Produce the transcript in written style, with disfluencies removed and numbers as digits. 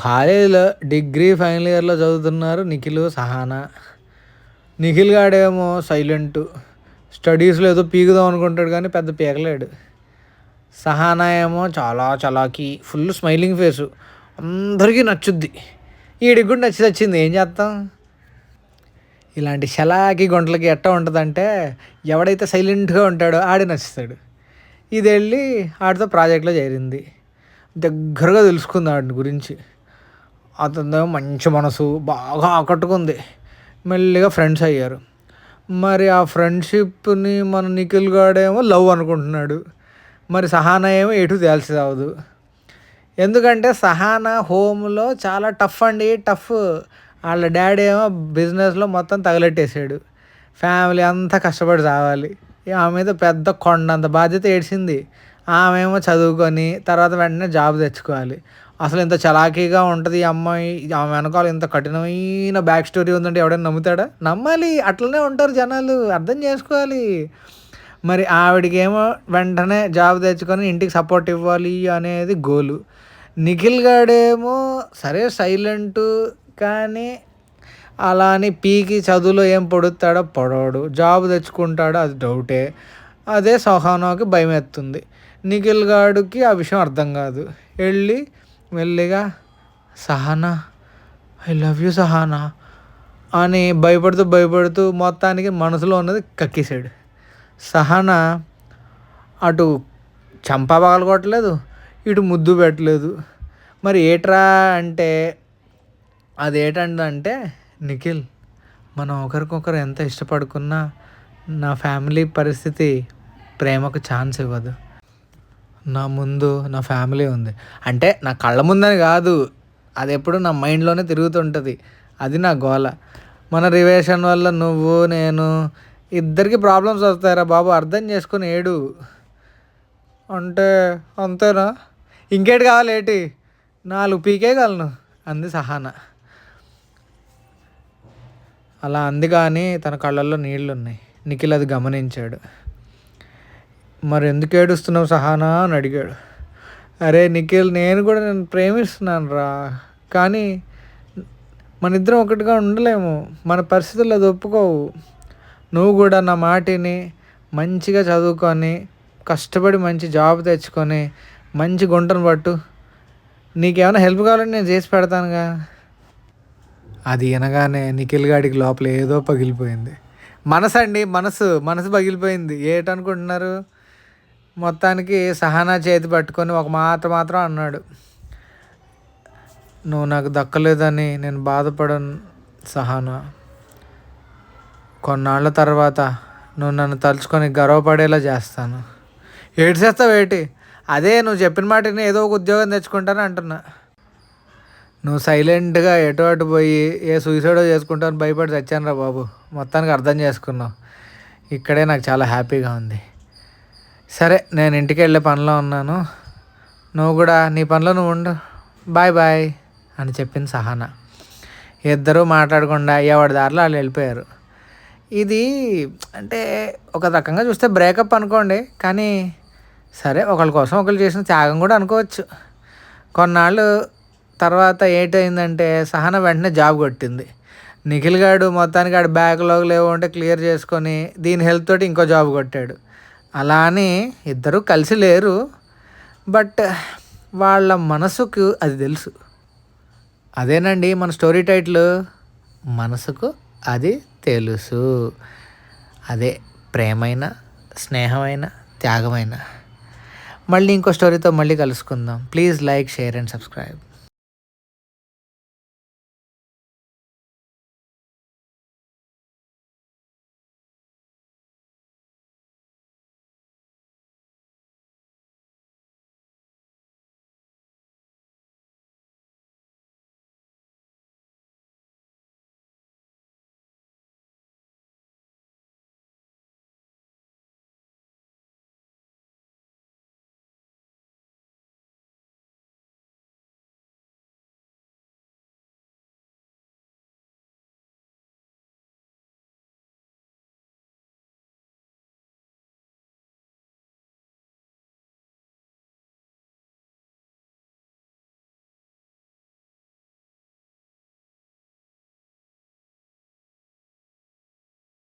కాలేజీలో degree final ఇయర్‌లో చదువుతున్నారు నిఖిలు, సహానా. నిఖిల్ గాడేమో సైలెంటు. స్టడీస్‌లో ఏదో పీకుదాం అనుకుంటాడు కానీ పెద్ద పీకలేడు. సహానా ఏమో చాలా చలాకీ, ఫుల్ స్మైలింగ్ ఫేసు. అందరికీ నచ్చుద్ది. ఈడికి కూడా నచ్చి వచ్చింది, ఏం చేత్తాం? ఇలాంటి చలాకీ గుంటలకి ఎట్టా ఉంటదంటే, ఎవడైతే సైలెంట్‌గా ఉంటాడో ఆడే నచ్చుతాడు. ఇదెళ్ళి ఆడితో ప్రాజెక్ట్‌లో చేరింది. దగ్గరగా తెలుసుకుంది ఆడి గురించి. అతనిదేమో మంచి మనసు, బాగా ఆకట్టుకుంది. మెల్లిగా ఫ్రెండ్స్ అయ్యారు. మరి ఆ ఫ్రెండ్షిప్‌ని మన నిఖిల్ గాడేమో లవ్ అనుకుంటున్నాడు. మరి సహానా ఏమో ఎటు తేల్చవదు. ఎందుకంటే సహానా హోమ్‌లో చాలా టఫ్ అండి, టఫ్. వాళ్ళ డాడీ ఏమో బిజినెస్‌లో మొత్తం తగలెట్టేసాడు. ఫ్యామిలీ అంతా కష్టపడి సావాలి. ఆమె మీద పెద్ద కొండంత బాధ్యత ఏడ్చింది. ఆమేమో చదువుకొని తర్వాత వెంటనే జాబ్ తెచ్చుకోవాలి. అసలు ఇంత చలాకీగా ఉంటది ఈ అమ్మాయి, ఆమె వెనకాల ఇంత కఠినమైన బ్యాక్ స్టోరీ ఉందంటే ఎవడైనా నమ్ముతాడా? నమ్మాలి. అట్లనే ఉంటారు జనాలు. అర్థం చేసుకోవాలి. మరి ఆవిడకేమో వెంటనే జాబ్ తెచ్చుకొని ఇంటికి సపోర్ట్ ఇవ్వాలి అనేది గోలు. నిఖిల్ గాడేమో సరే సైలెంటు, కానీ అలా అని పీకి చదువులో ఏం పొడుస్తాడో పొడవడు. జాబ్ తెచ్చుకుంటాడో అది డౌటే. అదే సహానాకి భయమేస్తుంది. నిఖిల్ గాడికి ఆ విషయం అర్థం కాదు. వెళ్ళి మెల్లిగా Sahana, I love you Sahana అని భయపడుతూ మొత్తానికి మనసులో ఉన్నది కక్కేసాడు. సహానా అటు చంప పగలగొట్టలేదు, ఇటు ముద్దు పెట్టలేదు. మరి ఏట్రా అంటే అదేంటంటే, నిఖిల్, మనం ఒకరికొకరు ఎంత ఇష్టపడుకున్నా నా ఫ్యామిలీ పరిస్థితి ప్రేమకు ఛాన్స్ ఇవ్వదు. నా ముందు నా ఫ్యామిలీ ఉంది. అంటే నా కళ్ళ ముందని కాదు, అది ఎప్పుడు నా మైండ్లోనే తిరుగుతుంటుంది. అది నా గోల. మన రిలేషన్ వల్ల నువ్వు నేను ఇద్దరికి ప్రాబ్లమ్స్ వస్తాయిరా బాబు, అర్థం చేసుకొని ఏడు అంటే అంతేనా? ఇంకేటి కావాలి ఏంటి? 4 పీకేయగలను అంది సహానా. అలా అంది కానీ తన కళ్ళల్లో నీళ్లున్నాయి. నిఖిల్ అది గమనించాడు. మరి ఎందుకు ఏడుస్తున్నావు సహానా అని అడిగాడు. అరే నిఖిల్, నేను కూడా నేను ప్రేమిస్తున్నాను రా, కానీ మన ఇద్దరం ఒకటిగా ఉండలేము. మన పరిస్థితుల్లో అది ఒప్పుకోవు. నువ్వు కూడా నా మాటిని మంచిగా చదువుకొని కష్టపడి మంచి జాబ్ తెచ్చుకొని మంచి గుంటను పట్టు. నీకేమైనా హెల్ప్ కావాలంటే నేను చేసి పెడతానుగా. అది వినగానే నిఖిల్ గాడికి లోపల ఏదో పగిలిపోయింది. మనసు పగిలిపోయింది. ఏటనుకుంటున్నారు? మొత్తానికి సహానా చేతి పట్టుకొని ఒక మాట మాత్రం అన్నాడు. నువ్వు నాకు దక్కలేదని నేను బాధపడను సహానా. కొన్నాళ్ళ తర్వాత నువ్వు నన్ను తలుచుకొని గర్వపడేలా చేస్తాను. ఏడు చేస్తావు ఏంటి? అదే నువ్వు చెప్పిన మాటని ఏదో ఒక ఉద్యోగం తెచ్చుకుంటాను అంటున్నా. నువ్వు సైలెంట్గా ఎటు అటు పోయి ఏ సూసైడో చేసుకుంటాను భయపడి చచ్చాను రా బాబు. మొత్తానికి అర్థం చేసుకున్నావు. ఇక్కడే నాకు చాలా హ్యాపీగా ఉంది. సరే, నేను ఇంటికి వెళ్ళే పనిలో ఉన్నాను. నువ్వు కూడా నీ పనిలో నువ్వు ఉండు. బాయ్ బాయ్ అని చెప్పింది సహానా. ఇద్దరూ మాట్లాడకుండా ఎవరి దారిలో వాళ్ళు వెళ్ళిపోయారు. ఇది అంటే ఒక రకంగా చూస్తే బ్రేకప్ అనుకోండి, కానీ సరే ఒకళ్ళ కోసం ఒకళ్ళు చేసిన త్యాగం కూడా అనుకోవచ్చు. కొన్నాళ్ళు తర్వాత ఏంటైందంటే సహానా వెంటనే జాబ్ కొట్టింది. నిఖిల్ గాడు మొత్తానికి ఆడు బ్యాక్లాగ్ ఏవో ఉంటే క్లియర్ చేసుకొని దీని హెల్ప్ తోటి ఇంకో జాబ్ కొట్టాడు. అలా అని ఇద్దరూ కలిసి లేరు, బట్ వాళ్ళ మనసుకు అది తెలుసు. అదేనండి మన స్టోరీ టైటిల్, మనసుకు అది తెలుసు. అదే ప్రేమైన, స్నేహమైన, త్యాగమైన. మళ్ళీ ఇంకో స్టోరీతో మళ్ళీ కలుసుకుందాం. Please like, share and subscribe.